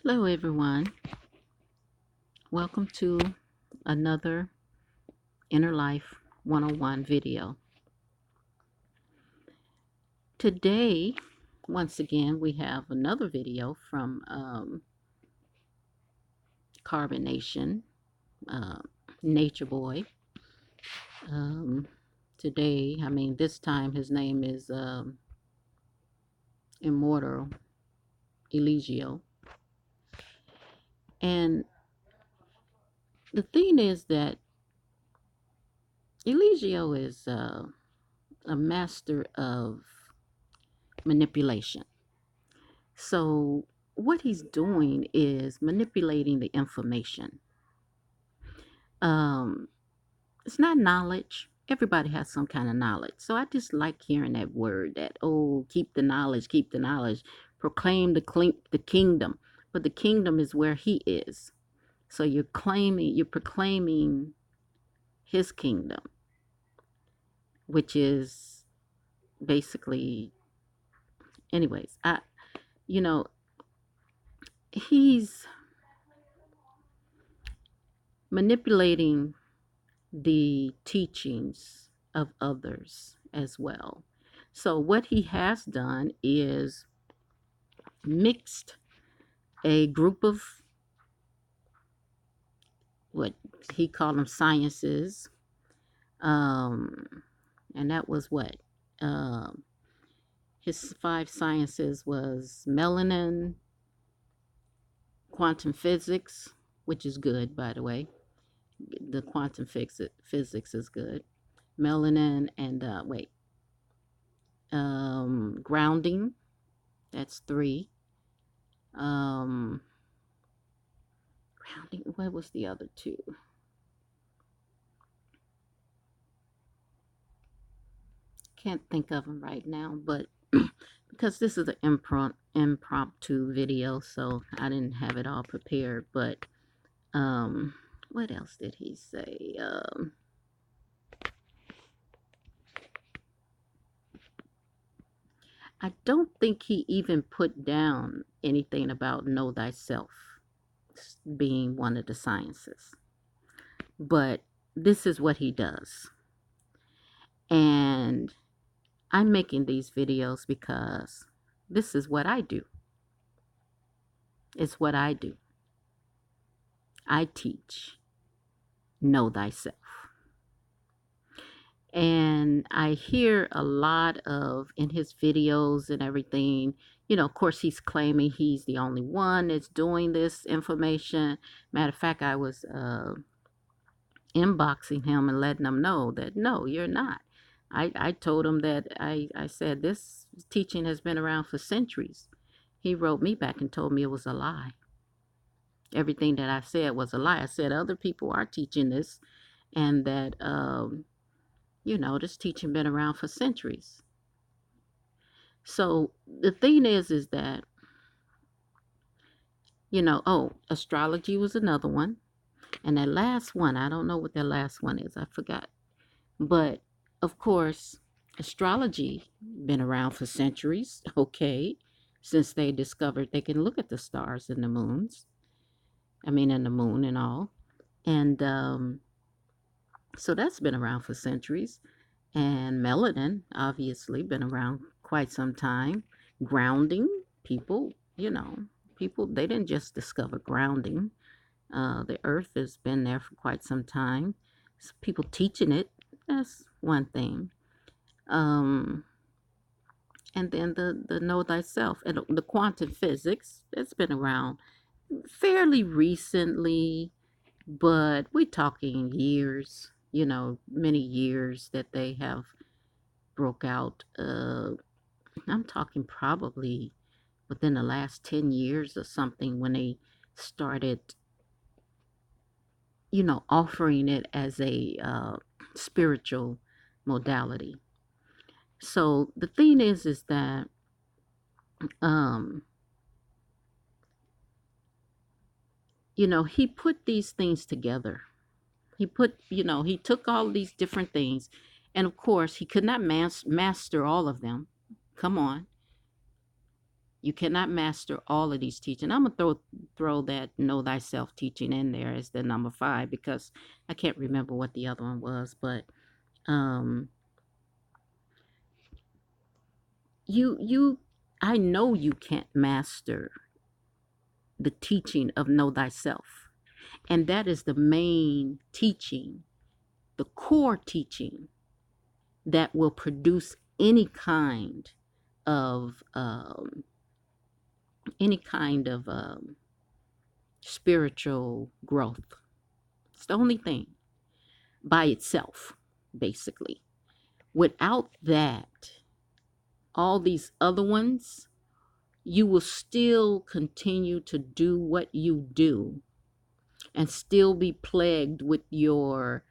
Hello, everyone. Welcome to another Inner Life 101 video. Today, once again, we have another video from Carbonation, uh, Nature Boy. Um, Today, this time his name is Immortal Eligio. And the thing is that Eligio is a master of manipulation. So, what he's doing is manipulating the information. Um, it's not knowledge. Everybody has some kind of knowledge. So I just like hearing that word that, oh, keep the knowledge, proclaim the kingdom. But the kingdom is where he is. So you're proclaiming his kingdom, which is basically, anyways, you know, he's manipulating the teachings of others as well. So, what he has done is mixed a group of what he called them sciences, um, and that was what um, his five sciences was melanin, quantum physics, which is good, by the way. The quantum physics is good. Melanin and grounding. That's three. Um, Grounding. What was the other two? Can't think of them right now, but because this is an impromptu video, so I didn't have it all prepared. But um, what else did he say? I don't think he even put down anything about know thyself being one of the sciences, but this is what he does. And I'm making these videos because this is what I do. It's what I do. I teach know thyself. And I hear a lot of in his videos and everything, of course, he's claiming he's the only one that's doing this information. Matter of fact, I was inboxing him and letting him know that no, you're not. I told him that I said this teaching has been around for centuries. He wrote me back and told me it was a lie. Everything that I said was a lie. I said other people are teaching this and that, this teaching been around for centuries. So the thing is that, astrology was another one. And that last one, I don't know what that last one is. I forgot. But of course, astrology been around for centuries, okay, since they discovered they can look at the stars and the moons. And the moon and all. And so that's been around for centuries. And melanin, obviously, been around quite some time. Grounding, people, people, they didn't just discover grounding. The earth has been there for quite some time. So people teaching it, that's one thing. Um, and then the know thyself and the quantum physics, it's been around fairly recently, but we're talking years, many years that they have broke out. I'm talking probably within the last 10 years or something when they started, offering it as a spiritual modality. So the thing is that, um, he put these things together. He took all these different things, and of course, he could not master all of them. Come on. You cannot master all of these teaching. I'm gonna throw that know thyself teaching in there as the number 5, because I can't remember what the other one was, but um you I know you can't master the teaching of know thyself. And that is the main teaching, the core teaching that will produce of any kind of spiritual growth. It's the only thing by itself, basically. Without that, all these other ones, you will still continue to do what you do and still be plagued with your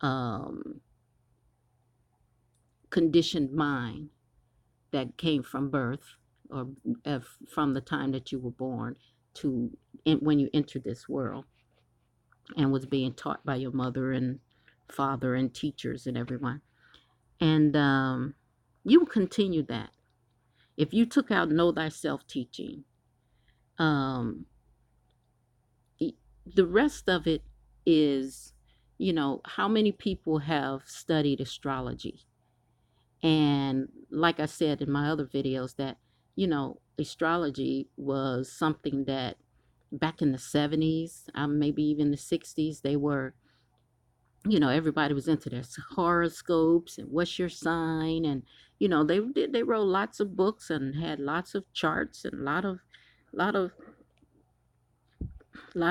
um, conditioned mind that came from birth, or from the time that you were born to when you entered this world, and was being taught by your mother and father and teachers and everyone. And you will continue that. If you took out know thyself teaching, um, the rest of it is, how many people have studied astrology? And like I said in my other videos, that, astrology was something that back in the 70s, maybe even the 60s, they were, everybody was into their horoscopes and what's your sign. And, they wrote lots of books and had lots of charts and lot of, lot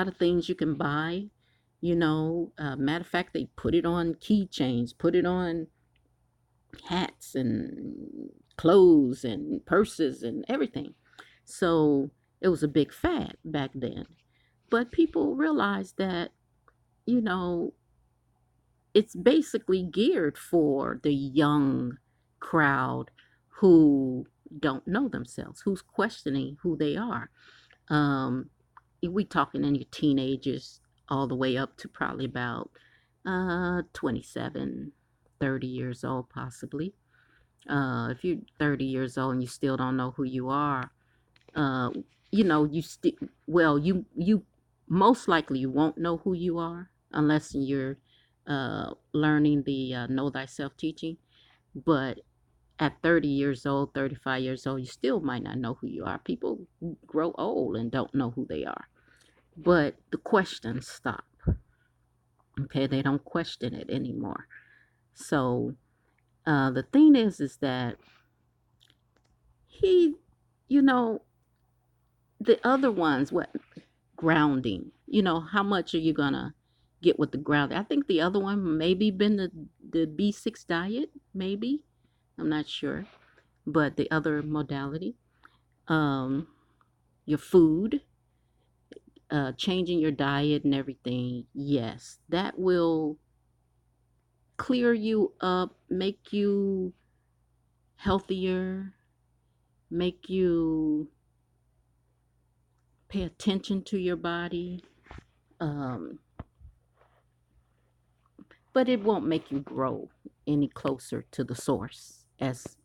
of things you can buy. Matter of fact, they put it on keychains, put it on hats and clothes and purses and everything. So it was a big fad back then. But people realized that, you know, it's basically geared for the young crowd who don't know themselves, who's questioning who they are. Um, we talking in your teenagers all the way up to probably about 27, 30 years old, possibly. If you're 30 years old and you still don't know who you are, uh, you still, well, you most likely you won't know who you are unless you're learning the know thyself teaching. But at 30 years old, 35 years old, you still might not know who you are. People grow old and don't know who they are. But the questions stop. Okay, they don't question it anymore. So the thing is that he, you know, the other ones, what grounding, how much are you gonna get with the grounding? I think the other one maybe been the B6 diet, maybe. I'm not sure. But the other modality, um, your food, changing your diet and everything, yes, that will clear you up, make you healthier, make you pay attention to your body. Um, but it won't make you grow any closer to the source, as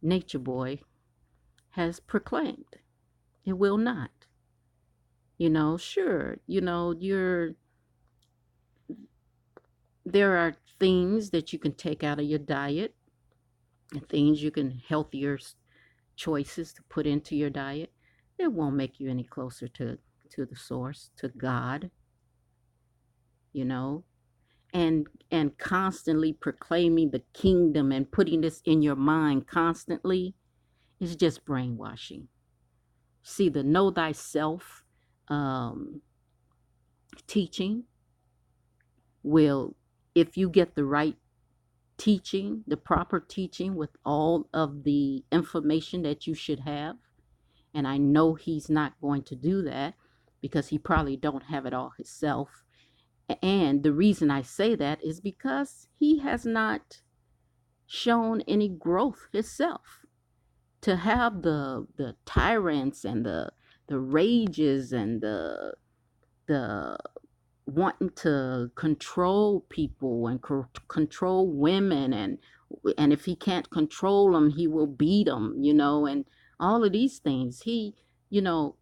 Nature Boy has proclaimed. It will not. Sure, there are things that you can take out of your diet, and things you can healthier choices to put into your diet. It won't make you any closer to the source, to God, you know. And constantly proclaiming the kingdom and putting this in your mind constantly is just brainwashing. See, the know thyself um, teaching will, if you get the right teaching, the proper teaching with all of the information that you should have, and I know he's not going to do that because he probably don't have it all himself. And the reason I say that is because he has not shown any growth himself. To have the tyrants and the rages and the wanting to control people and control women, and if he can't control them he will beat them, and All of these things. He, you know,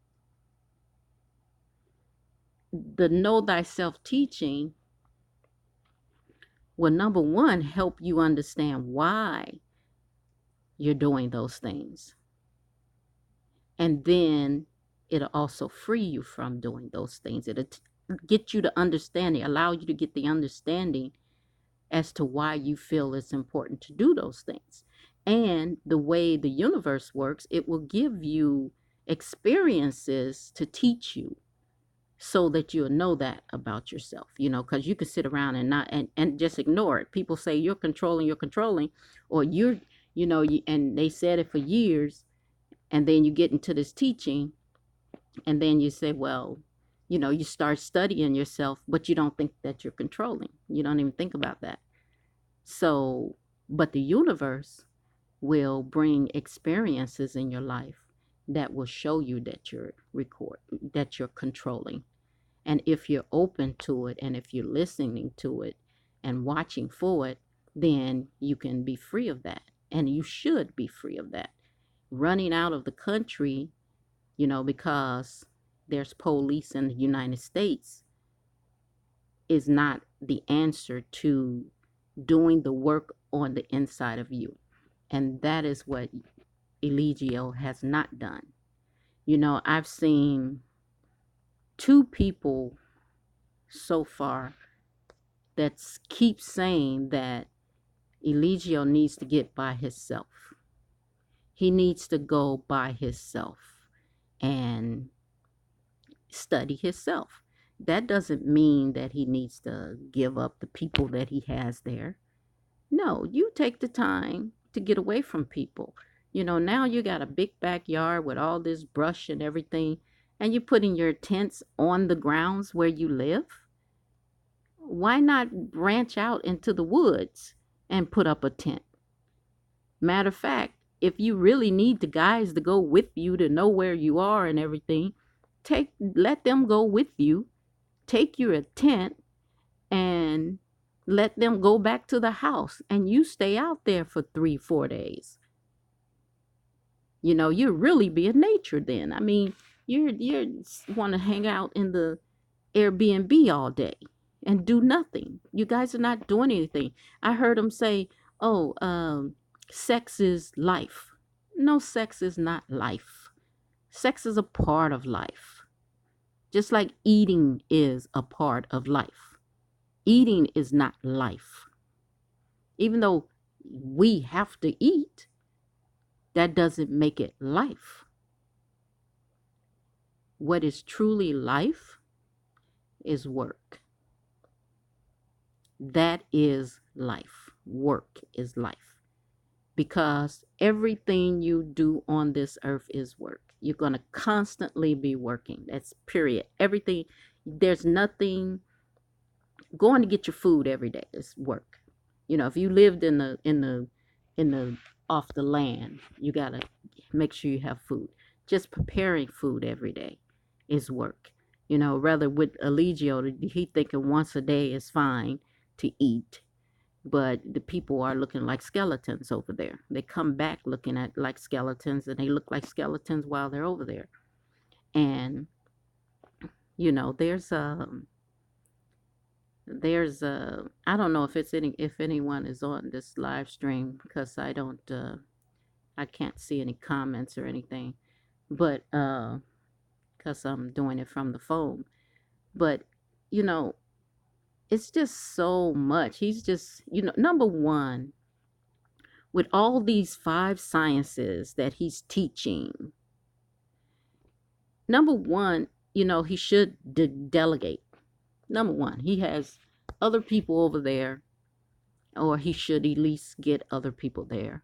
the know thyself teaching will, number one, help you understand why you're doing those things. And then it'll also free you from doing those things. It'll get you to understanding, allow you to get the understanding as to why you feel it's important to do those things. And the way the universe works, it will give you experiences to teach you so that you'll know that about yourself, because you could sit around and not and just ignore it. People say you're controlling, or and they said it for years, and then you get into this teaching, and then you say, well, you start studying yourself, but you don't think that you're controlling. You don't even think about that. So, but the universe will bring experiences in your life that will show you that you're controlling. And if you're open to it, and if you're listening to it and watching for it, then you can be free of that. And you should be free of that. Running out of the country, because there's police in the United States, is not the answer to doing the work on the inside of you. And that is what Eligio has not done. I've seen two people so far that keep saying that Eligio needs to get by himself. He needs to go by himself and study himself. That doesn't mean that he needs to give up the people that he has there. No, you take the time to get away from people. Now you got a big backyard with all this brush and everything, and you're putting your tents on the grounds where you live. Why not branch out into the woods and put up a tent? Matter of fact, if you really need the guys to go with you to know where you are and everything, let them go with you. Take your tent and let them go back to the house, and you stay out there for 3-4 days. You're really being nature then. I mean, you want to hang out in the Airbnb all day and do nothing. You guys are not doing anything. I heard them say, oh, sex is life. No, sex is not life. Sex is a part of life, just like eating is a part of life. Eating is not life. Even though we have to eat, that doesn't make it life. What is truly life is work. That is life. Work is life. Because everything you do on this earth is work. You're going to constantly be working. That's period. Everything, there's nothing. Going to get your food every day is work. If you lived in the off the land, you got to make sure you have food. Just preparing food every day is work. Rather with Eligio, he thinking once a day is fine to eat, but the people are looking like skeletons over there. They come back looking at like skeletons, and they look like skeletons while they're over there. And there's I don't know if anyone is on this live stream, because I can't see any comments or anything, but because I'm doing it from the phone. But you know it's just so much. He's just, number one, with all these 5 sciences that he's teaching, number one, he should delegate. Number one, he has other people over there, or he should at least get other people there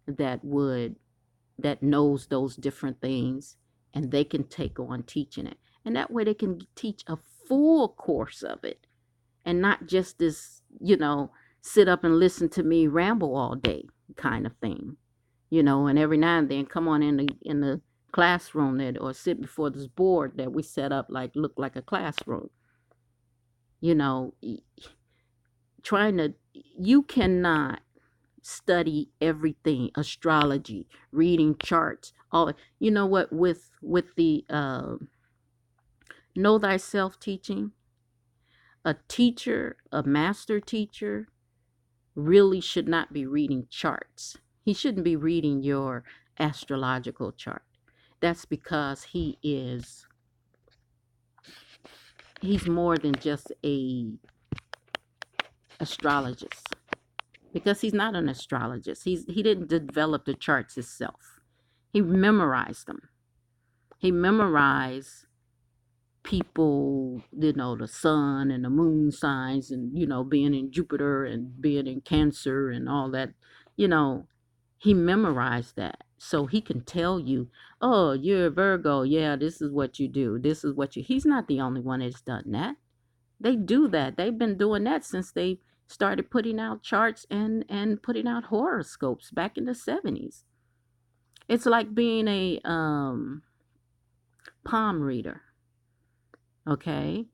that knows those different things, and they can take on teaching it. And that way they can teach a full course of it, and not just this, sit up and listen to me ramble all day kind of thing, and every now and then come on in the classroom or sit before this board that we set up look like a classroom. you know trying to You cannot study everything, astrology, reading charts, all. You know what, with the know thyself teaching, a teacher, a master teacher really should not be reading charts. He shouldn't be reading your astrological chart. That's because he's more than just a astrologist. Because he's not an astrologist. He didn't develop the charts himself. He memorized them. He memorized people, the sun and the moon signs, and being in Jupiter and being in Cancer and all that. You know, he memorized that. So he can tell you, oh, you're a Virgo. Yeah, this is what you do. This is what you. He's not the only one that's done that. They do that. They've been doing that since they started putting out charts and putting out horoscopes back in the 70s. It's like being a palm reader, okay?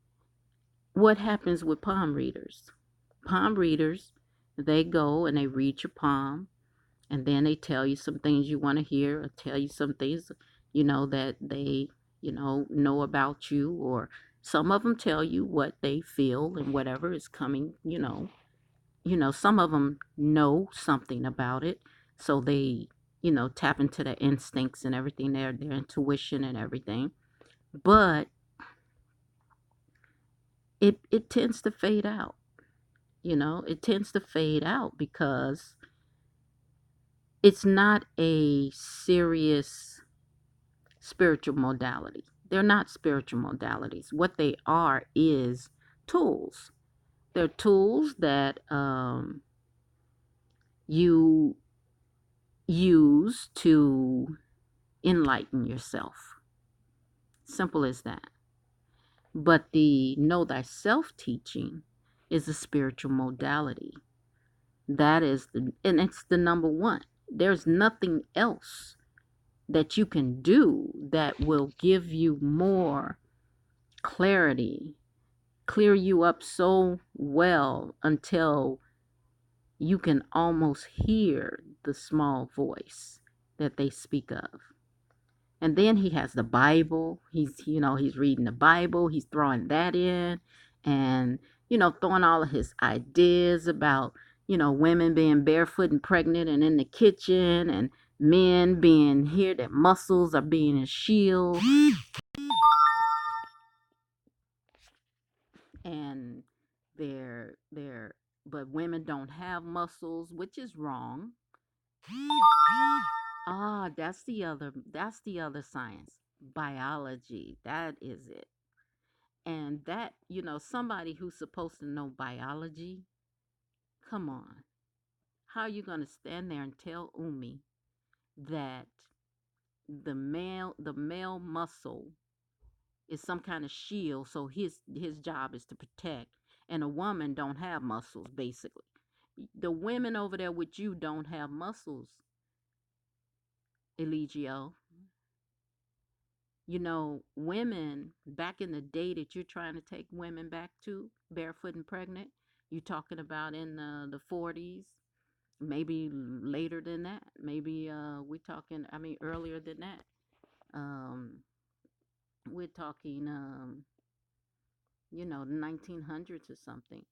What happens with palm readers? Palm readers, they go and they read your palm, and then they tell you some things you want to hear, or tell you some things, that they, know about you, or some of them tell you what they feel and whatever is coming, some of them know something about it, so they, tap into their instincts and everything, their intuition and everything. But it tends to fade out. It tends to fade out because it's not a serious spiritual modality. They're not spiritual modalities. What they are is tools. They're tools that you use to enlighten yourself. Simple as that. But the know thyself teaching is a spiritual modality. That is and it's the number one. There's nothing else that you can do that will give you more clarity, clear you up so well until you can almost hear the small voice that they speak of. And then he has the Bible. He's reading the Bible. He's throwing that in, and throwing all of his ideas about women being barefoot and pregnant and in the kitchen, and men being here that muscles are being a shield, and they're but women don't have muscles, which is wrong. Ah, that's the other science. Biology. That is it. And that, somebody who's supposed to know biology, come on. How are you going to stand there and tell Umi that the male muscle is some kind of shield, so his job is to protect, and a woman don't have muscles basically. The women over there with you don't have muscles, Eligio. Women back in the day that you're trying to take women back to, barefoot and pregnant, you're talking about in the 40s, maybe later than that. Maybe we're talking, I mean, earlier than that. Um, we're talking, the 1900s or something,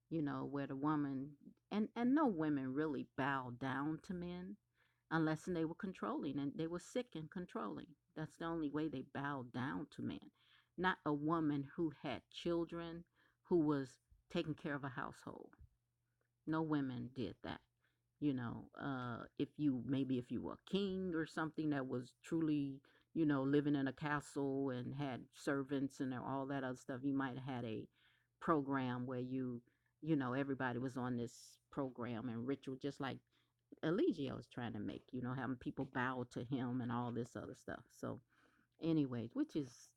where the woman, and no women really bow down to men unless they were controlling and they were sick and controlling. That's the only way they bowed down to men. Not a woman who had children, who was taking care of a household. No women did that. If you were a king or something that was truly, living in a castle and had servants and all that other stuff, you might have had a program where everybody was on this program and ritual, just like Eligio is trying to make, having people bow to him and all this other stuff. So, anyways, which is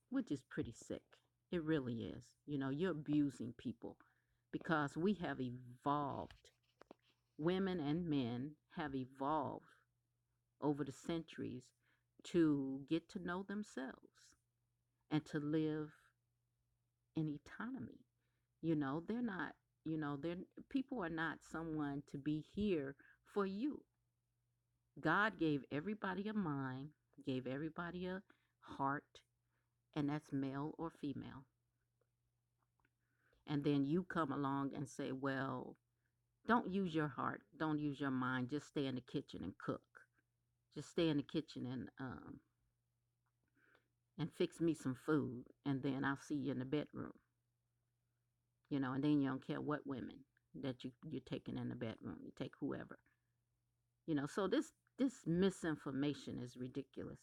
pretty sick. It really is. You're abusing people because we have evolved. Women and men have evolved over the centuries to get to know themselves and to live in autonomy. They're not, they're people are not someone to be here for you. God gave everybody a mind, gave everybody a heart, and that's male or female. And then you come along and say, well, don't use your heart, don't use your mind, just stay in the kitchen and cook. Just stay in the kitchen and fix me some food, and then I'll see you in the bedroom. And then you don't care what women that you're taking in the bedroom. You take whoever. So this misinformation is ridiculous.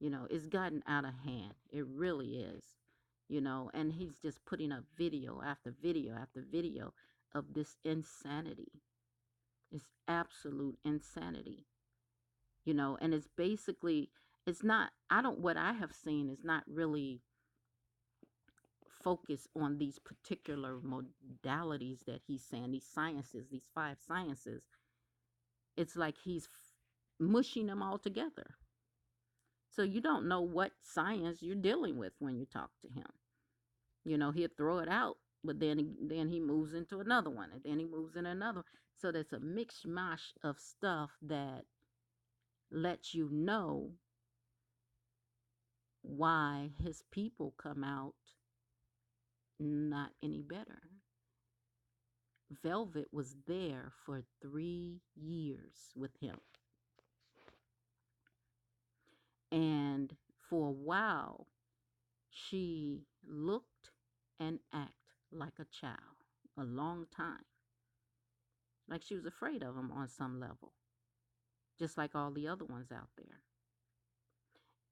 It's gotten out of hand. It really is. And he's just putting up video after video after video of this insanity. It's absolute insanity. And it's basically, it's not, what I have seen is not really focused on these particular modalities that he's saying, these sciences, these 5 sciences. It's like he's mushing them all together. So you don't know what science you're dealing with when you talk to him. He'll throw it out, but then he moves into another one, and then he moves in another. So there's a mishmash of stuff that lets you know why his people come out not any better. Velvet was there for 3 years with him. And for a while, she looked and acted like a child a long time. Like she was afraid of him on some level, just like all the other ones out there.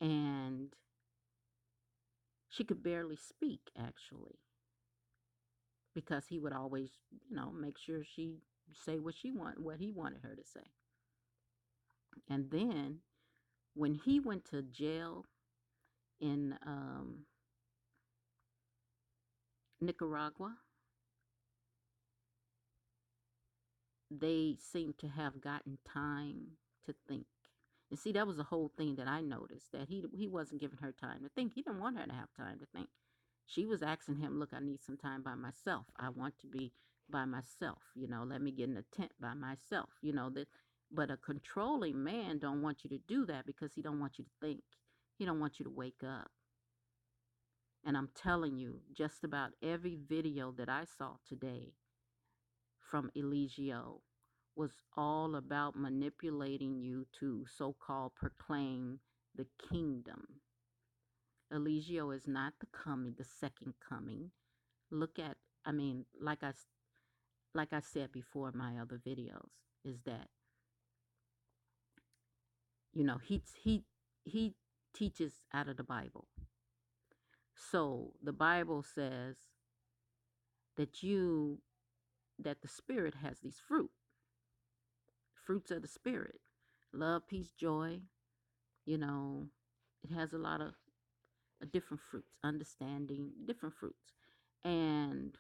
And she could barely speak, actually, because he would always, make sure she say what he wanted her to say. And then when he went to jail in Nicaragua, they seemed to have gotten time to think. And see, that was the whole thing that I noticed, that he wasn't giving her time to think. He didn't want her to have time to think. She was asking him, look, I need some time by myself. I want to be by myself. Let me get in a tent by myself. But a controlling man don't want you to do that because he don't want you to think. He don't want you to wake up. And I'm telling you, just about every video that I saw today from Eligio was all about manipulating you to so-called proclaim the kingdom. Eligio is not the second coming. Look at, like I said before in my other videos, is that he teaches out of the Bible. So the Bible says that the Spirit has these fruits of the Spirit: love, peace, joy. It has a lot of different fruits, understanding, different fruits. And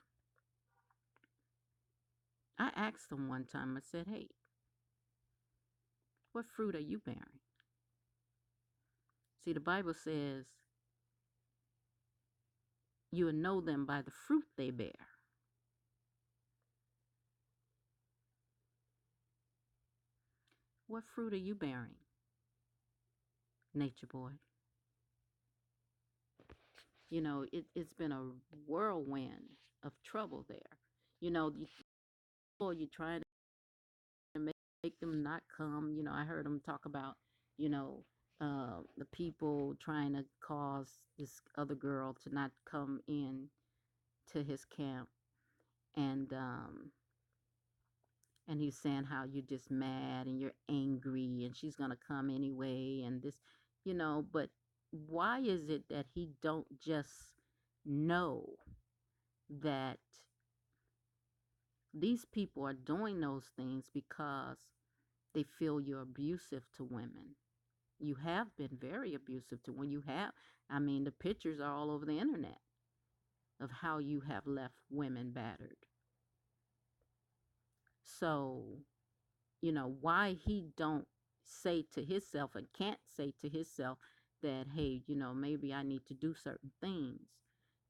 I asked them one time, I said, hey, what fruit are you bearing? See, the Bible says you will know them by the fruit they bear. What fruit are you bearing, nature boy? It's been a whirlwind of trouble there. You're trying to make them not come. I heard them talk about, the people trying to cause this other girl to not come in to his camp. And he's saying how you're just mad and you're angry and she's going to come anyway. And this, but why is it that he don't just know that these people are doing those things because they feel you're abusive to women? You have been very abusive to women. The pictures are all over the internet of how you have left women battered. So, why he don't say to himself and can't say to himself that, hey, maybe I need to do certain things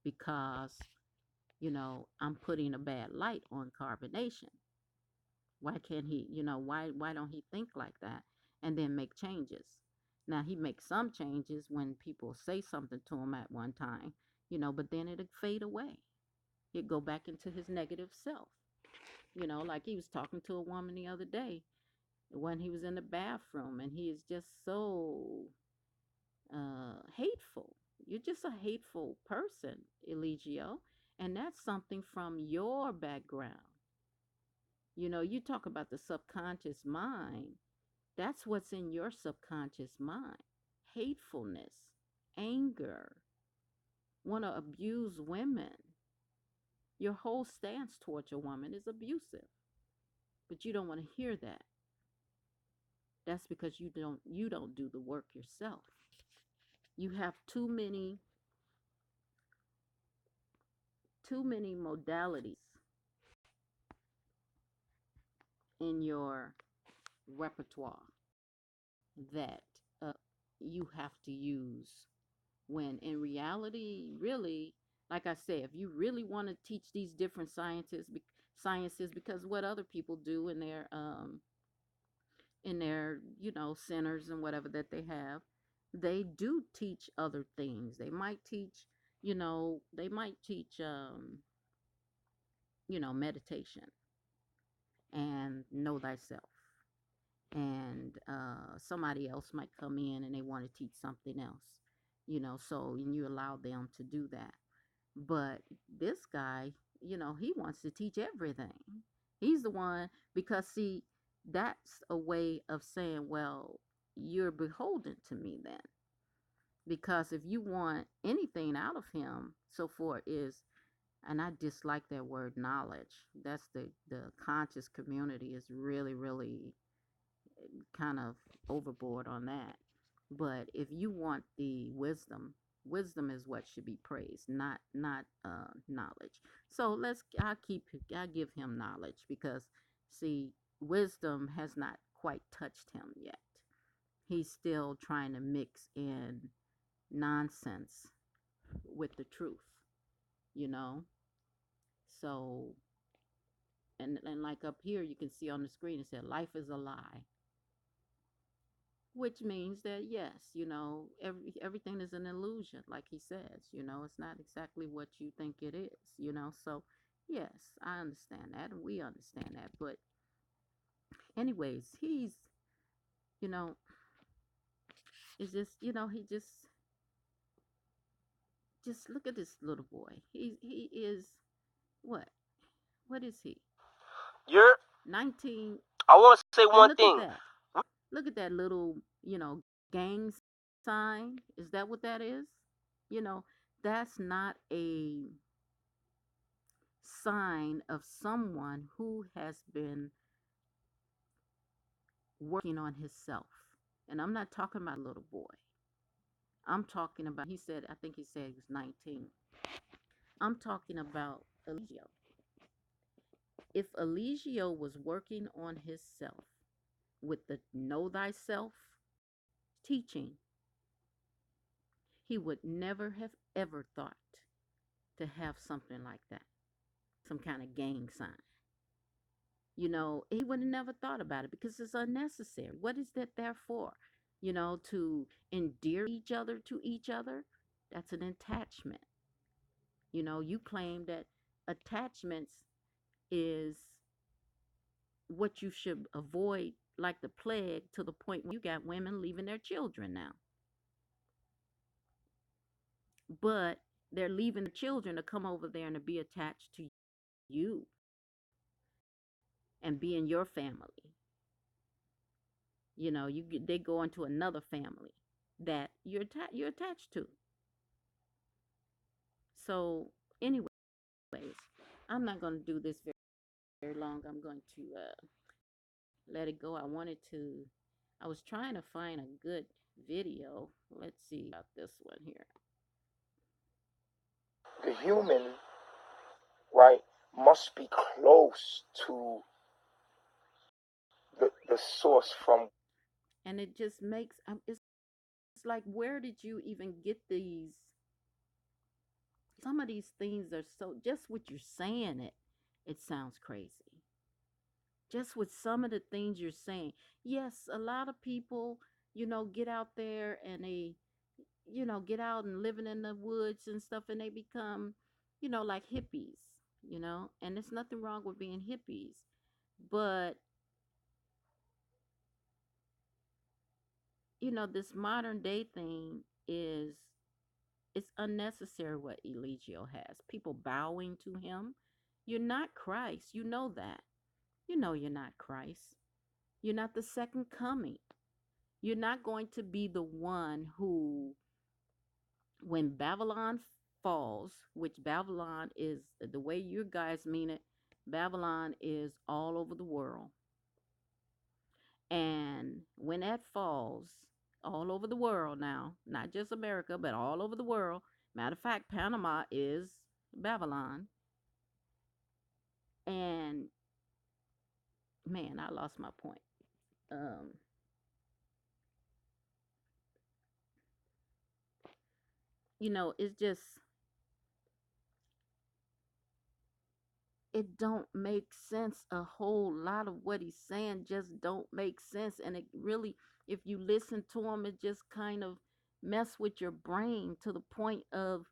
because, I'm putting a bad light on carbonation. Why can't he, why don't he think like that and then make changes? Now he makes some changes when people say something to him at one time, but then it'll fade away. He'd go back into his negative self. Like he was talking to a woman the other day when he was in the bathroom, and he is just so hateful. You're just a hateful person, Eligio. And that's something from your background. You talk about the subconscious mind. That's what's in your subconscious mind: hatefulness, anger, want to abuse women. Your whole stance towards a woman is abusive, but you don't want to hear that. That's because you don't do the work yourself. You have too many modalities in your repertoire that you have to use, when in reality, really, like I say, if you really want to teach these different sciences, because what other people do in their centers and whatever that they have, they do teach other things. They might teach meditation and know thyself, and somebody else might come in and they want to teach something else, so, and you allow them to do that. But this guy, he wants to teach everything. He's the one, because see, that's a way of saying, well, you're beholden to me then. Because if you want anything out of him, so forth is, and I dislike that word knowledge. That's the conscious community is really, really kind of overboard on that. But if you want the wisdom is what should be praised, not knowledge. So I give him knowledge, because see, wisdom has not quite touched him yet. He's still trying to mix in nonsense with the truth, you know. So, and like up here, you can see on the screen it said life is a lie, which means that yes, everything is an illusion, like he says. It's not exactly what you think it is. So yes, I understand that, and we understand that. But anyways, he's, you know it's he just look at this little boy. He is what? What is he? You're. 19. I want to say And one look at thing. that. Look at that little, gang sign. Is that what that is? You know, that's not a sign of someone who has been working on himself. And I'm not talking about a little boy. I'm talking about, I think he said he was 19. I'm talking about Eligio. If Eligio was working on himself with the Know Thyself teaching, he would never have ever thought to have something like that, some kind of gang sign. He would have never thought about it, because it's unnecessary. What is that there for? To endear each other to each other? That's an attachment. You claim that attachments is what you should avoid like the plague, to the point where you got women leaving their children now. But they're leaving the children to come over there and to be attached to you and be in your family. They go into another family that you're attached to. So, anyways, I'm not going to do this very long. I'm going to let it go. I was trying to find a good video. Let's see about this one here. The human, right, must be close to the source from. And it just makes, it's like, where did you even get these? Some of these things are so, just what you're saying, it sounds crazy. Just with some of the things you're saying. Yes, a lot of people, get out there and they, get out and living in the woods and stuff and they become, like hippies, and there's nothing wrong with being hippies. But, this modern day thing is it's unnecessary what Eligio has. People bowing to him. You're not Christ. You know that. You know you're not Christ. You're not the second coming. You're not going to be the one who, when Babylon falls, which Babylon is the way you guys mean it, Babylon is all over the world. And when that falls, all over the world now, not just America, but all over the world. Matter of fact, Panama is Babylon. And man, I lost my point. Um, it's just it don't make sense. A whole lot of what he's saying just don't make sense, and it really, if you listen to him, it just kind of mess with your brain to the point of,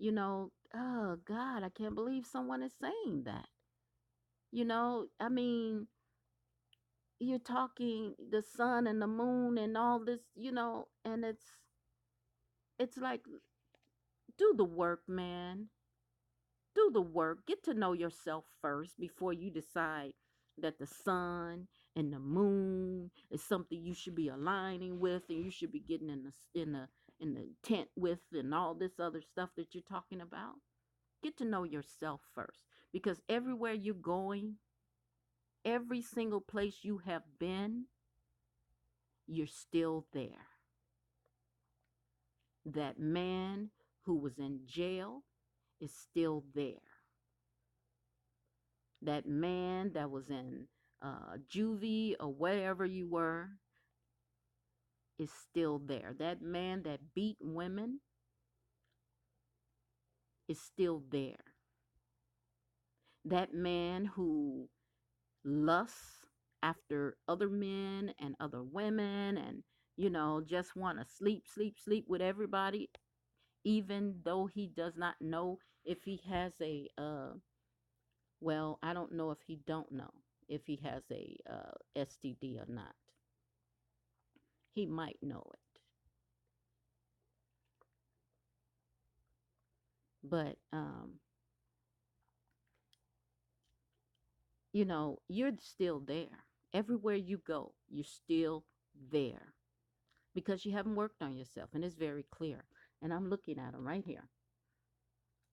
oh God, I can't believe someone is saying that. I mean, you're talking the sun and the moon and all this, and it's like, do the work, man. Do the work. Get to know yourself first before you decide that the sun and the moon is something you should be aligning with and you should be getting in the tent with and all this other stuff that you're talking about. Get to know yourself first, because everywhere you're going, every single place you have been, you're still there. That man who was in jail is still there. That man that was in juvie or wherever you were is still there. That man that beat women is still there. That man who lusts after other men and other women and, just want to sleep, sleep, sleep with everybody, even though he does not know if he has well, I don't know if he don't know if he has a STD or not. He might know it. But you're still there. Everywhere you go, you're still there because you haven't worked on yourself, and it's very clear. And I'm looking at him right here.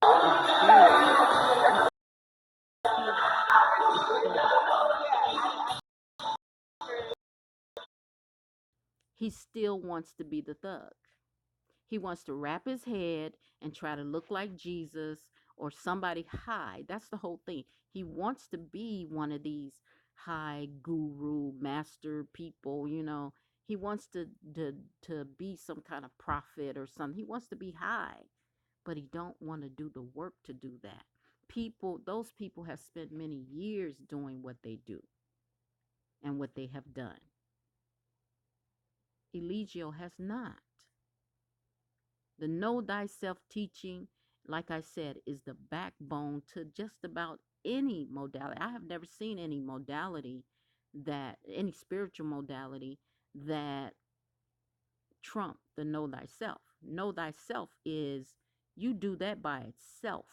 It's very clear. He still wants to be the thug. He wants to wrap his head and try to look like Jesus or somebody high. That's the whole thing. He wants to be one of these high guru master people, He wants to be some kind of prophet or something. He wants to be high, but he don't want to do the work to do that. Those people have spent many years doing what they do and what they have done. Eligio has not. The know thyself teaching, like I said, is the backbone to just about any modality. I have never seen any spiritual modality that trump the know thyself. Know thyself is you do that by itself,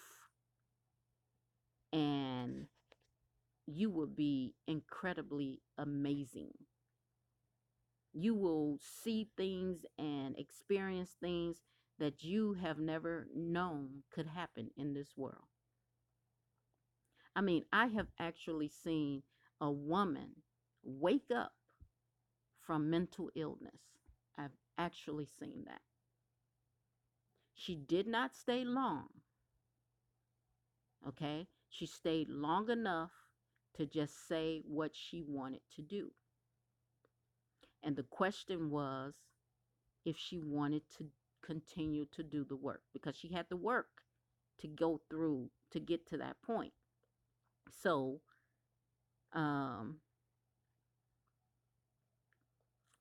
and you will be incredibly amazing. You will see things and experience things that you have never known could happen in this world. I mean, I have actually seen a woman wake up from mental illness. I've actually seen that. She did not stay long, okay? She stayed long enough to just say what she wanted to do. And the question was if she wanted to continue to do the work because she had the work to go through to get to that point. So Um,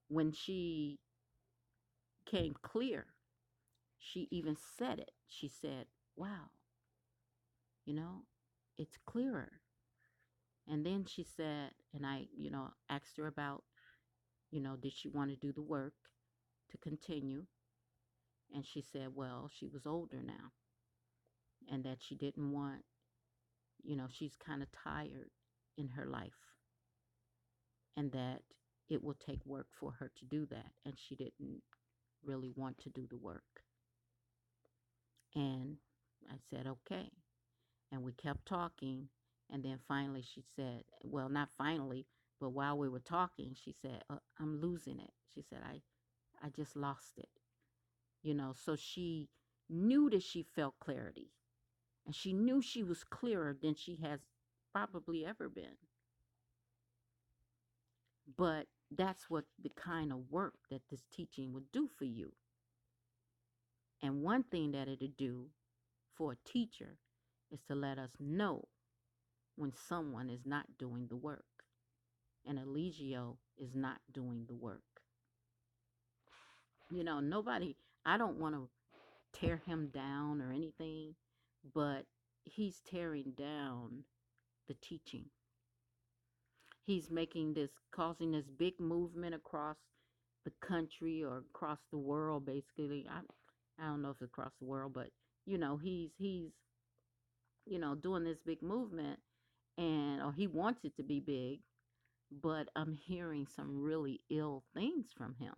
when she came clear, she even said it. She said, "Wow, you know, it's clearer." And then she said, and I, asked her about, did she want to do the work to continue? And she said, well, she was older now and that she didn't want, she's kind of tired in her life and that it will take work for her to do that. And she didn't really want to do the work. And I said, okay. And we kept talking. And then finally she said, well, not finally, but while we were talking, she said, I'm losing it. She said, I just lost it. So she knew that she felt clarity. And she knew she was clearer than she has probably ever been. But that's what the kind of work that this teaching would do for you. And one thing that it'll do for a teacher is to let us know when someone is not doing the work. And Eligio is not doing the work. Nobody, I don't want to tear him down or anything, but he's tearing down the teaching. He's making this, causing this big movement across the country or across the world, basically. I don't know if it's across the world, but he's doing this big movement, and or he wants it to be big, but I'm hearing some really ill things from him.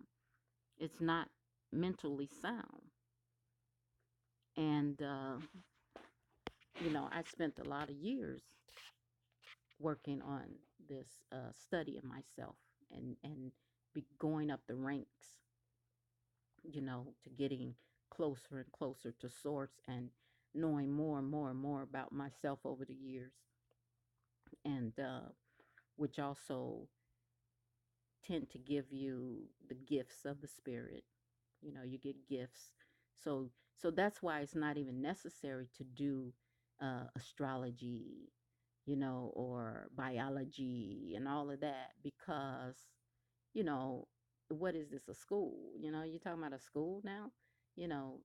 It's not mentally sound. And I spent a lot of years working on this, studying myself and be going up the ranks, to getting closer and closer to source and knowing more and more and more about myself over the years, and which also tend to give you the gifts of the spirit. You get gifts. So that's why it's not even necessary to do astrology, or biology and all of that, because you know, what is this, a school? You're talking about a school now? You know,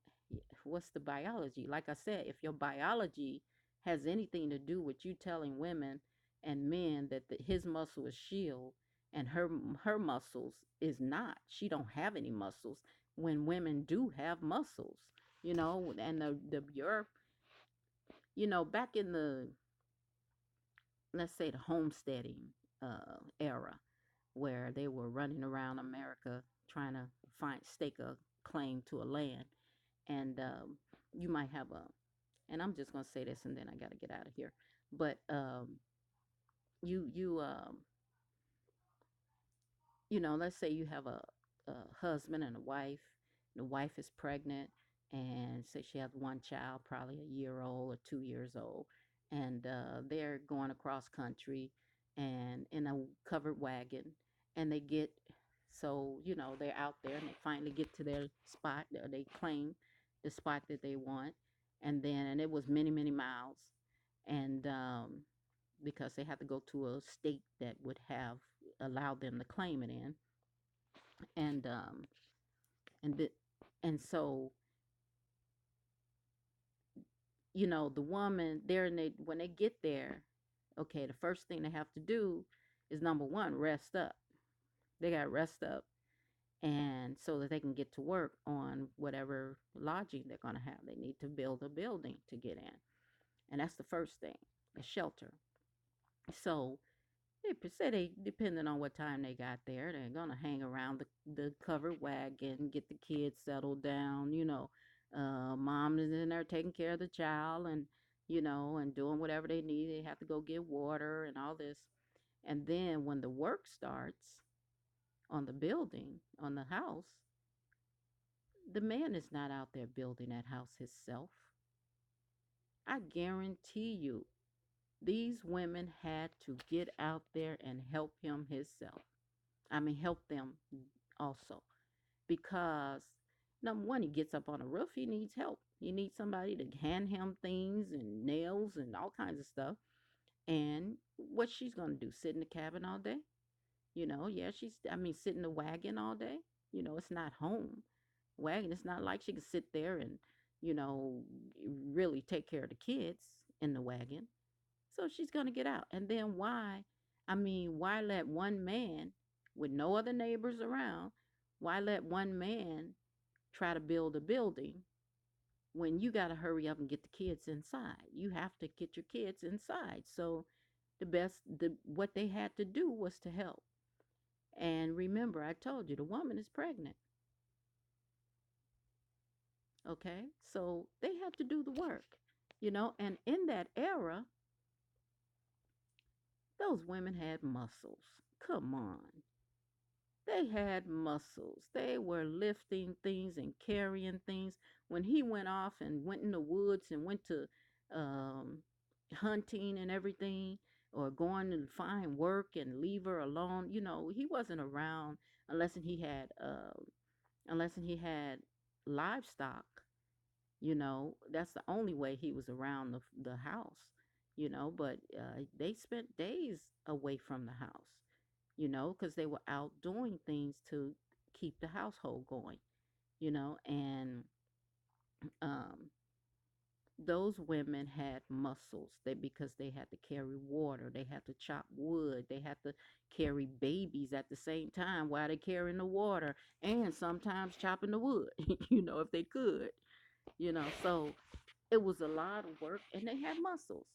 what's the biology? Like I said, if your biology has anything to do with you telling women and men that his muscle is shield and her muscles is not, she don't have any muscles when women do have muscles, and the your, back in the, let's say, the homesteading era, where they were running around America trying to stake a claim to a land. And you might have and I'm just going to say this and then I got to get out of here. But you let's say you have a husband and a wife. The wife is pregnant, and say she has one child, probably a year old or 2 years old, and they're going across country and in a covered wagon, and they get, so they're out there and they finally get to their spot, or they claim the spot that they want, and it was many many miles, and because they have to go to a state that would have allowed them to claim it in, and and the, and so the woman there, and they, when they get there, okay, the first thing they have to do is, number one, rest up. They got to rest up, and so that they can get to work on whatever lodging they're going to have. They need to build a building to get in, and that's the first thing, a shelter. So they say, they, depending on what time they got there, they're gonna hang around the covered wagon, get the kids settled down. Mom is in there taking care of the child, and and doing whatever they need. They have to go get water and all this. And then when the work starts on the building, on the house, the man is not out there building that house himself. I guarantee you, these women had to get out there and help him himself. I mean, help them also, because number one, he gets up on a roof, he needs help. He needs somebody to hand him things and nails and all kinds of stuff. And what she's going to do? Sit in the cabin all day? Yeah, sit in the wagon all day. It's not home. Wagon, it's not like she can sit there and, you know, really take care of the kids in the wagon. So she's going to get out. And then why let one man with no other neighbors around, why let one man try to build a building when you got to hurry up and get the kids inside? You have to get your kids inside. So what they had to do was to help. And remember, I told you the woman is pregnant. Okay. So they had to do the work, and in that era, those women had muscles. Come on. They had muscles. They were lifting things and carrying things. When he went off and went in the woods and went to um, hunting and everything, or going to find work and leave her alone, he wasn't around unless he had livestock. That's the only way he was around the house. But they spent days away from the house, because they were out doing things to keep the household going, and um, those women had muscles because they had to carry water, they had to chop wood, they had to carry babies at the same time while they carrying the water, and sometimes chopping the wood, if they could, so it was a lot of work, and they had muscles.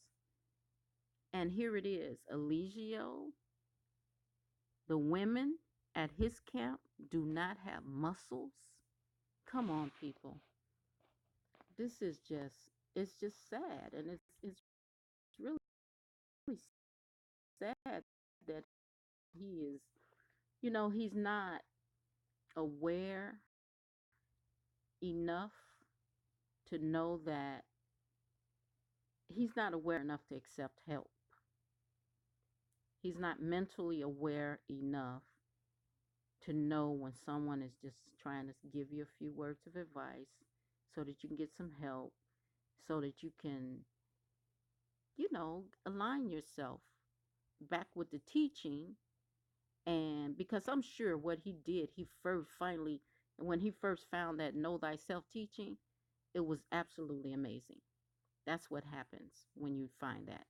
And here it is, Eligio, the women at his camp do not have muscles. Come on, people. It's just sad. And it's really sad that he is, he's not aware enough to know that he's not aware enough to accept help. He's not mentally aware enough to know when someone is just trying to give you a few words of advice so that you can get some help, so that you can, align yourself back with the teaching. And because I'm sure what he did, he first finally, when he first found that know thyself teaching, it was absolutely amazing. That's what happens when you find that.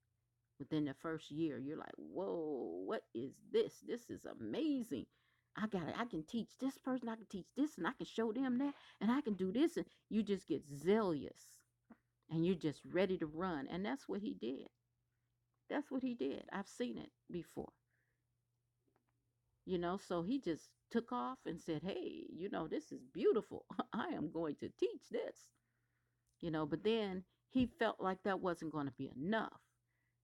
Within the first year, you're like, whoa, what is this? This is amazing. I can teach this person, I can teach this, and I can show them that, and I can do this. And you just get zealous and you're just ready to run. And that's what he did. That's what he did. I've seen it before. So he just took off and said, hey, this is beautiful. I am going to teach this. But then he felt like that wasn't going to be enough.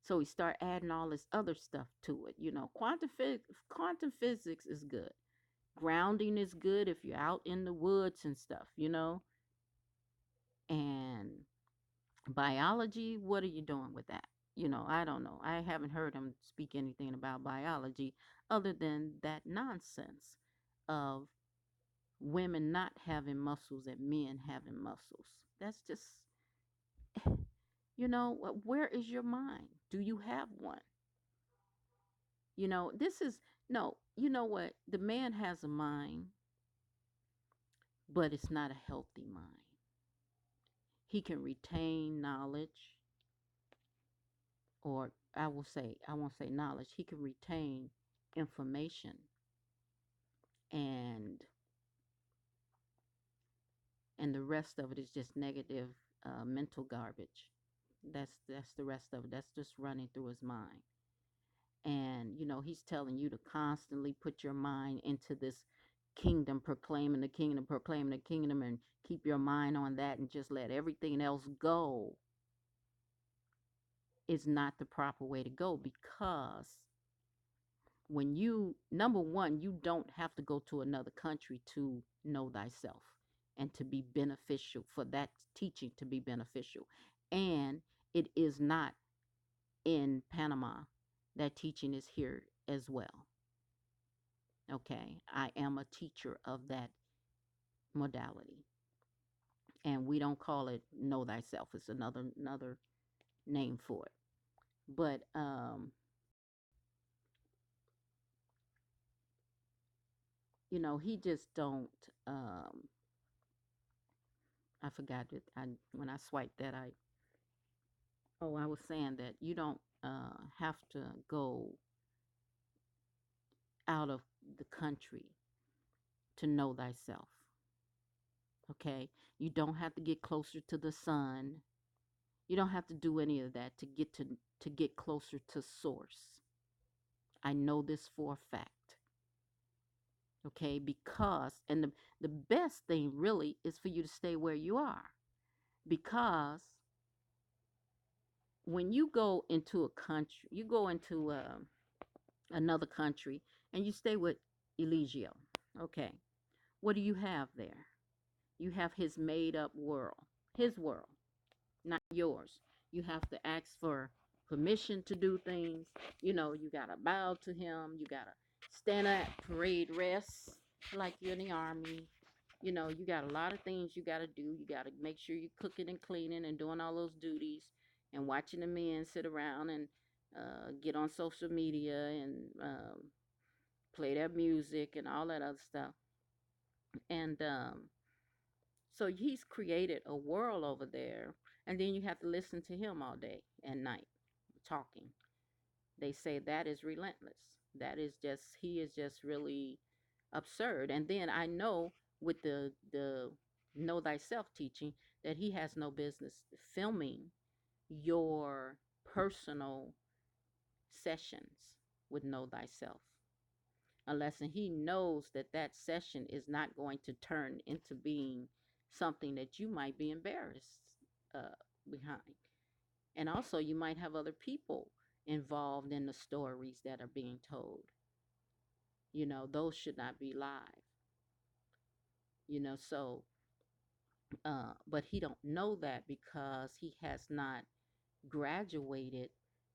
So he started adding all this other stuff to it. Quantum physics is good. Grounding is good if you're out in the woods and stuff, And biology, what are you doing with that? I don't know. I haven't heard him speak anything about biology other than that nonsense of women not having muscles and men having muscles. That's just, where is your mind? Do you have one? This is, no, you know what? The man has a mind, but it's not a healthy mind. He can retain knowledge, or I won't say knowledge, he can retain information, and the rest of it is just negative mental garbage. That's the rest of it. That's just running through his mind. And he's telling you to constantly put your mind into this kingdom, proclaiming the kingdom, and keep your mind on that and just let everything else go. Is not the proper way to go, because when you, number one, you don't have to go to another country to know thyself and to be beneficial, for that teaching to be beneficial. And it is not in Panama. That teaching is here as well. Okay, I am a teacher of that modality, and we don't call it know thyself. It's another name for it. But he just don't I forgot it. I When I swiped that I was saying that you don't have to go out of the country to know thyself. Okay? You don't have to get closer to the sun. You don't have to do any of that to get closer to source. I know this for a fact. Okay? Because the best thing really is for you to stay where you are. Because when you go into a country, you go into another country and you stay with Eligio. Okay. What do you have there? You have his made up world, his world, not yours. You have to ask for permission to do things. You got to bow to him. You got to stand at parade rest like you're in the army. You got a lot of things you got to do. You got to make sure you're cooking and cleaning and doing all those duties and watching the men sit around and get on social media and play their music and all that other stuff. And so he's created a world over there, and then you have to listen to him all day and night talking. They say that is relentless. That is just he is just really absurd. And then I know with the know thyself teaching that he has no business filming your personal sessions with know thyself unless he knows that that session is not going to turn into being something that you might be embarrassed uh, behind. And also, you might have other people involved in the stories that are being told. Those should not be live. So, but he don't know that because he has not graduated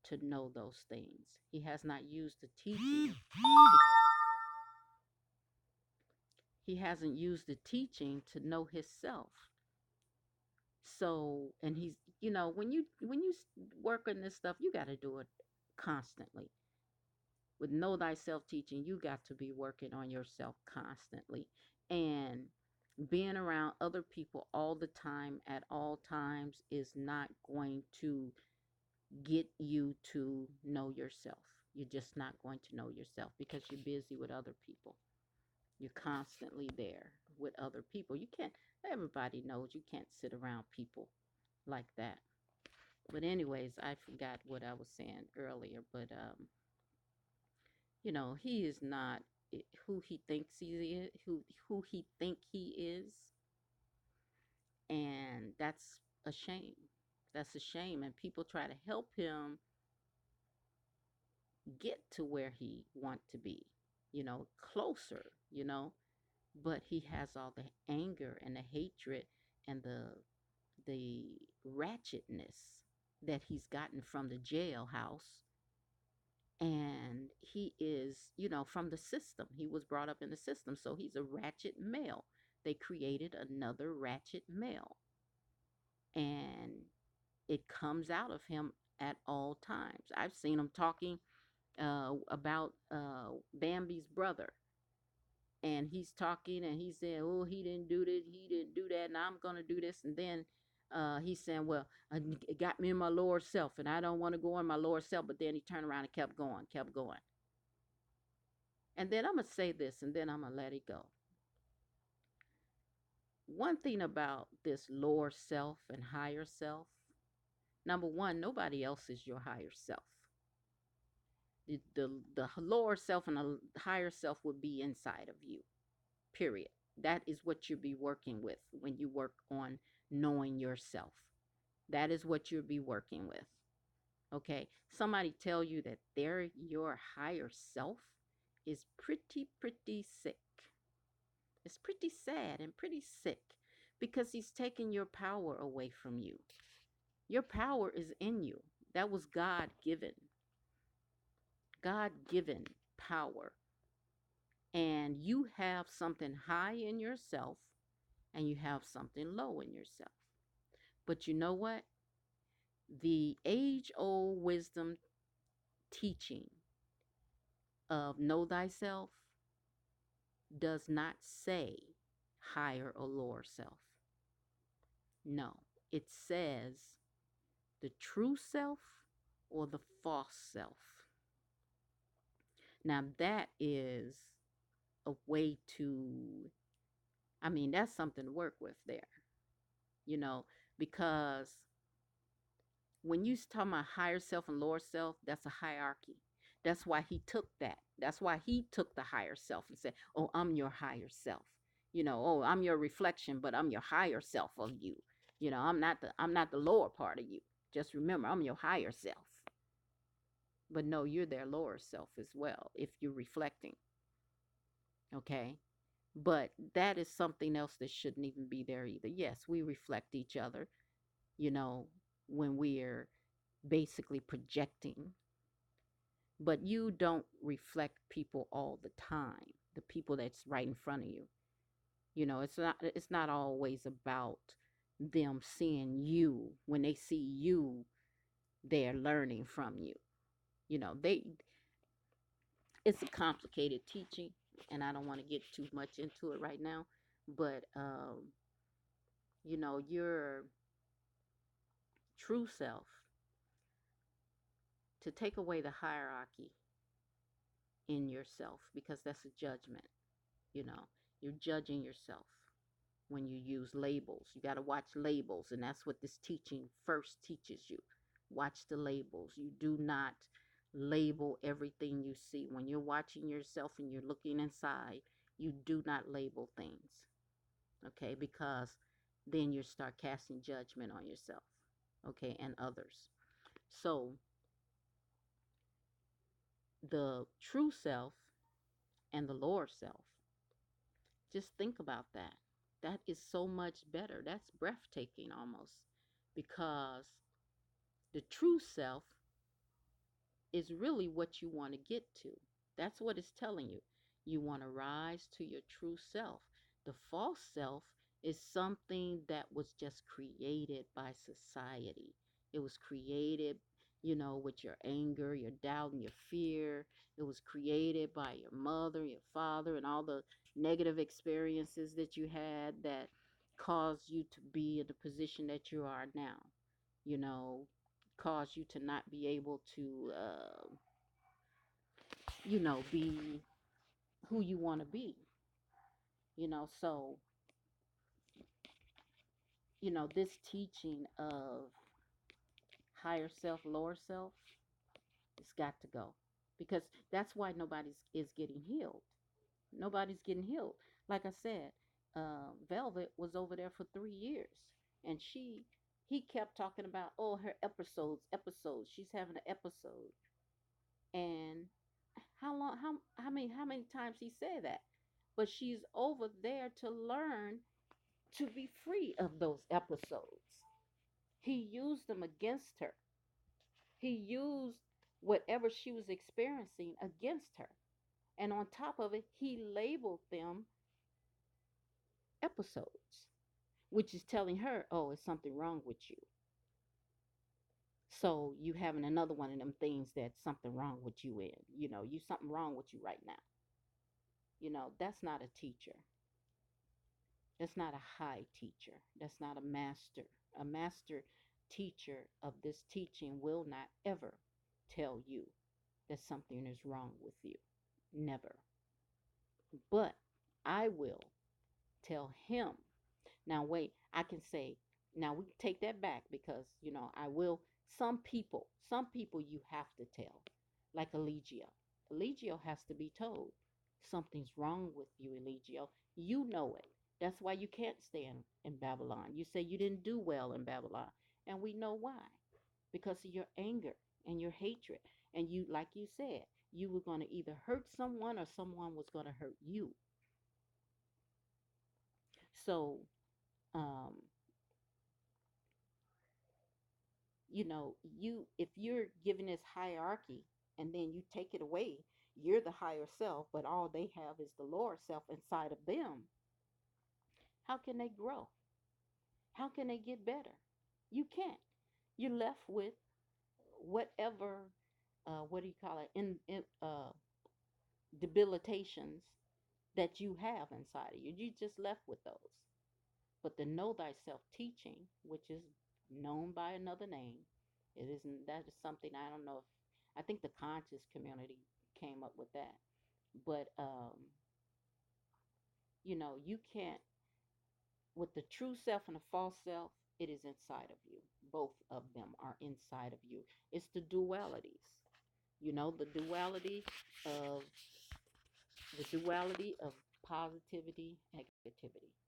to know those things. He has not used the teaching. He hasn't used the teaching to know himself. So, and he's, when you work on this stuff, you got to do it constantly. With know thyself teaching, you got to be working on yourself constantly. And being around other people all the time at all times is not going to get you to know yourself. You're just not going to know yourself because you're busy with other people. You're constantly there with other people. You can't, everybody knows you can't sit around people like that. But anyways, I forgot what I was saying earlier. But he is not who he thinks he is, who he think he is, and that's a shame. That's a shame, and people try to help him get to where he want to be, closer, but he has all the anger and the hatred and the ratchetness that he's gotten from the jailhouse. And he is, from the system. He was brought up in the system, so he's a ratchet male. They created another ratchet male, and it comes out of him at all times. I've seen him talking about Bambi's brother, and he's talking and he's saying, "Oh, he didn't do this, he didn't do that, and I'm gonna do this." And then he's saying, "Well, it got me in my lower self, and I don't want to go in my lower self." But then he turned around and kept going, kept going. And then I'm gonna say this, and then I'm gonna let it go. One thing about this lower self and higher self, number one, nobody else is your higher self. The lower self and the higher self would be inside of you. Period. That is what you'll be working with when you work on knowing yourself. That is what you'll be working with. Okay. Somebody tell you that they're your higher self is pretty sick. It's pretty sad and pretty sick because he's taking your power away from you. Your power is in you. That was God given. God given power. And you have something high in yourself and you have something low in yourself. But you know what? The age old wisdom teaching of know thyself does not say higher or lower self. No, it says the true self or the false self. Now, that is a way to, I mean, that's something to work with there, you know, because when you talk about higher self and lower self, that's a hierarchy. That's why he took that. That's why he took the higher self and said, "Oh, I'm your higher self." "Oh, I'm your reflection, but I'm your higher self of you." I'm not the lower part of you. Just remember, I'm your higher self. But no, you're their lower self as well if you're reflecting. Okay? But that is something else that shouldn't even be there either. Yes, we reflect each other, you know, when we're basically projecting, but you don't reflect people all the time, the people that's right in front of you. It's not always about them seeing you. When they see you, they're learning from you. They It's a complicated teaching, and I don't want to get too much into it right now, but your true self, to take away the hierarchy in yourself, because that's a judgment. you know you're judging yourself when you use labels. You got to watch labels, and that's what this teaching first teaches you. Watch the labels. You do not label everything you see. When you're watching yourself and you're looking inside, you do not label things, okay? Because then you start casting judgment on yourself, okay, and others. So the true self and the lower self, just think about that. That is so much better. That's breathtaking almost, because the true self is really what you want to get to. That's what it's telling you. You want to rise to your true self. The false self is something that was just created by society. It was created, with your anger, your doubt, and your fear. It was created by your mother, your father, and all the negative experiences that you had that caused you to be in the position that you are now. You know, cause you to not be able to, be who you want to be. So, this teaching of higher self, lower self, it's got to go, because that's why nobody's is getting healed. Nobody's getting healed. Like I said, Velvet was over there for 3 years, and he kept talking about, oh, her episodes. She's having an episode. And how long how many times he said that? But she's over there to learn to be free of those episodes. He used them against her. He used whatever she was experiencing against her. And on top of it, he labeled them episodes, which is telling her, oh, it's something wrong with you. So you having another one of them things that's something wrong with you in. You something wrong with you right now. That's not a teacher. That's not a high teacher. That's not a master. A master teacher of this teaching will not ever tell you that something is wrong with you. Never. But I will tell him. Now, wait, I can say, now we take that back, because, I will. Some people you have to tell, like Eligio. Eligio has to be told, something's wrong with you, Eligio. You know it. That's why you can't stay in Babylon. You say you didn't do well in Babylon. And we know why. Because of your anger and your hatred. And you, like you said, you were going to either hurt someone or someone was going to hurt you. So, um, if you're given this hierarchy and then you take it away, you're the higher self, but all they have is the lower self inside of them. How can they grow? How can they get better? You can't. You're left with whatever, what do you call it, debilitations that you have inside of you. You just left with those. But the know thyself teaching, which is known by another name, it isn't, that is something, I don't know if, I think the conscious community came up with that. But you can't, with the true self and the false self, it is inside of you. Both of them are inside of you. It's the dualities. The of positivity and negativity.